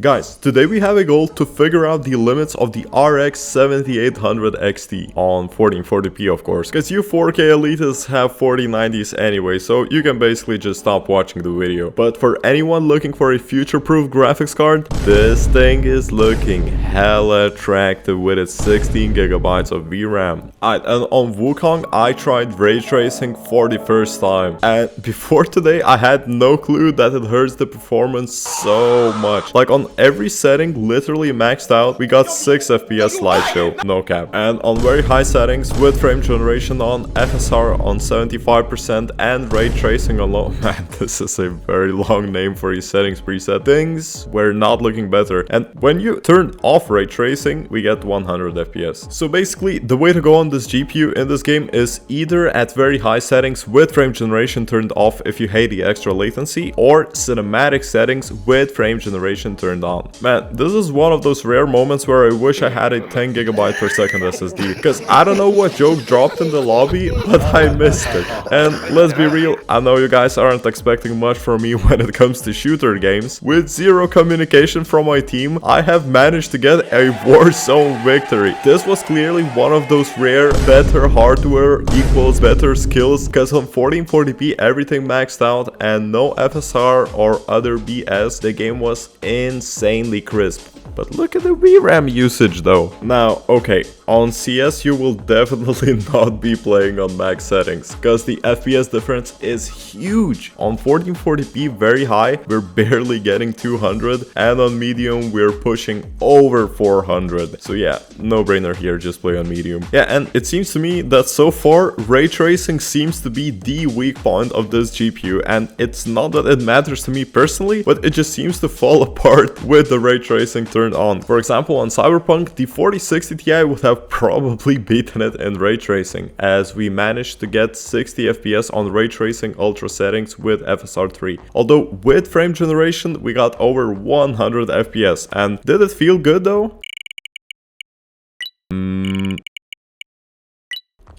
Guys, today we have a goal to figure out the limits of the RX 7800 XT on 1440p, of course, because you 4K elitists have 4090s anyway, so you can basically just stop watching the video. But for anyone looking for a future-proof graphics card, this thing is looking hella attractive with its 16 gigabytes of VRAM. And on Wukong, I tried ray tracing for the first time, and before today, I had no clue that it hurts the performance so much. Like on every setting literally maxed out, we got 6 FPS slideshow, no cap. And on very high settings with frame generation on, FSR on 75% and ray tracing on low. Man, this is a very long name for a settings preset. Things were not looking better. And when you turn off ray tracing, we get 100 FPS. So basically, the way to go on this GPU in this game is either at very high settings with frame generation turned off if you hate the extra latency, or cinematic settings with frame generation turned on. Man, this is one of those rare moments where I wish I had a 10 gigabyte per second SSD, because I don't know what joke dropped in the lobby, but I missed it. And let's be real, I know you guys aren't expecting much from me when it comes to shooter games. With zero communication from my team, I have managed to get a Warzone victory. This was clearly one of those rare better hardware equals better skills, because on 1440p everything maxed out and no FSR or other BS. The game was insanely crisp. But look at the VRAM usage though. Now, okay, on CS you will definitely not be playing on max settings, because the FPS difference is huge. On 1440p very high, we're barely getting 200, and on medium we're pushing over 400. So yeah, no brainer here, just play on medium. Yeah, and it seems to me that so far ray tracing seems to be the weak point of this GPU, and it's not that it matters to me personally, but it just seems to fall apart with the ray tracing turned on. For example, on Cyberpunk, the 4060 Ti would have probably beaten it in ray tracing, as we managed to get 60 FPS on ray tracing ultra settings with FSR 3. Although with frame generation we got over 100 FPS. And did it feel good though?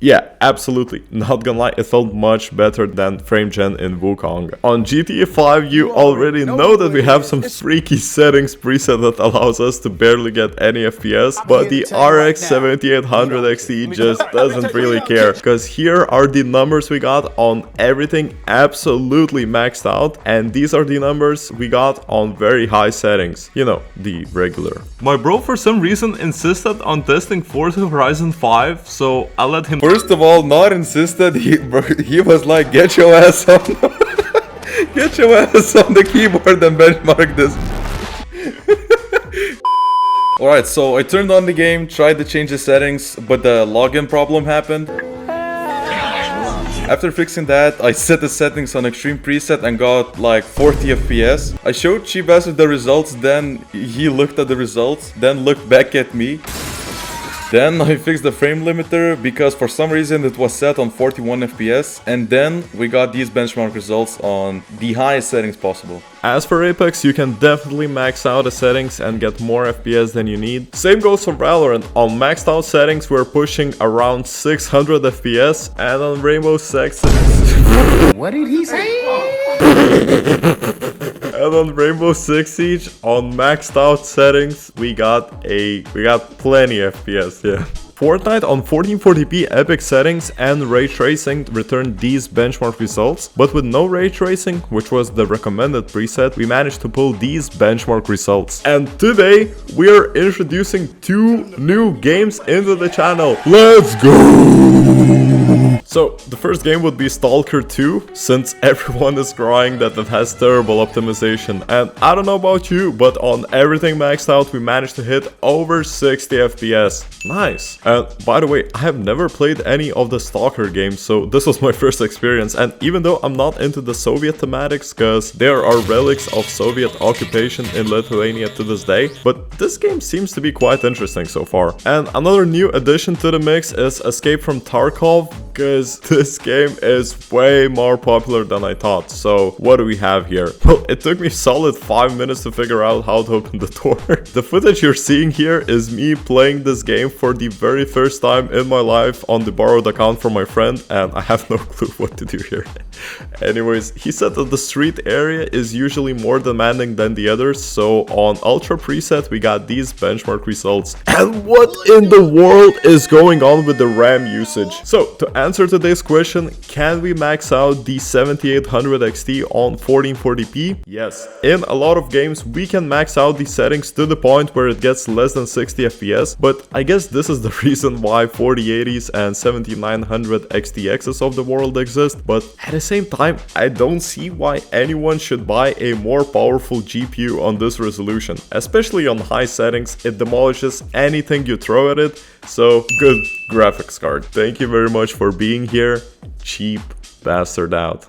Yeah, absolutely. Not gonna lie, it felt much better than frame gen in Wukong. On GTA 5, you already know that we have some freaky settings preset that allows us to barely get any FPS, but the RX 7800 XT just doesn't really care, because here are the numbers we got on everything absolutely maxed out, and these are the numbers we got on very high settings. You know, the regular. My bro for some reason insisted on testing Forza Horizon 5, so I let him. First of all, not insisted, he was like, get your ass on get your ass on the keyboard and benchmark this. Alright, so I turned on the game, tried to change the settings, but the login problem happened. After fixing that, I set the settings on extreme preset and got like 40 FPS. I showed Chibas the results, then he looked at the results, then looked back at me. Then I fixed the frame limiter because for some reason it was set on 41 FPS, and then we got these benchmark results on the highest settings possible. As for Apex, you can definitely max out the settings and get more FPS than you need. Same goes for Valorant. On maxed out settings we're pushing around 600 FPS, and on Rainbow Six... What did he say? And on Rainbow Six Siege, on maxed out settings, we got plenty FPS, yeah. Fortnite on 1440p epic settings and ray tracing returned these benchmark results, but with no ray tracing, which was the recommended preset, we managed to pull these benchmark results. And today, we are introducing 2 new games into the channel. Let's go! So, the first game would be Stalker 2, since everyone is crying that it has terrible optimization. And I don't know about you, but on everything maxed out, we managed to hit over 60 FPS. Nice. And by the way, I have never played any of the Stalker games, so this was my first experience. And even though I'm not into the Soviet thematics, because there are relics of Soviet occupation in Lithuania to this day, but this game seems to be quite interesting so far. And another new addition to the mix is Escape from Tarkov, because is this game is way more popular than I thought. So what do we have here? Well, it took me a solid 5 minutes to figure out how to open the door. The footage you're seeing here is me playing this game for the very first time in my life on the borrowed account from my friend, and I have no clue what to do here. Anyways, he said that the street area is usually more demanding than the others, so on Ultra preset we got these benchmark results. And what in the world is going on with the RAM usage? So to answer today's question, can we max out the 7800 XT on 1440p? Yes, in a lot of games we can max out the settings to the point where it gets less than 60 FPS, but I guess this is the reason why 4080s and 7900 XTXs of the world exist. But at the same time, I don't see why anyone should buy a more powerful GPU on this resolution. Especially on high settings, it demolishes anything you throw at it, so good graphics card. Thank you very much for being here. Cheap bastard out.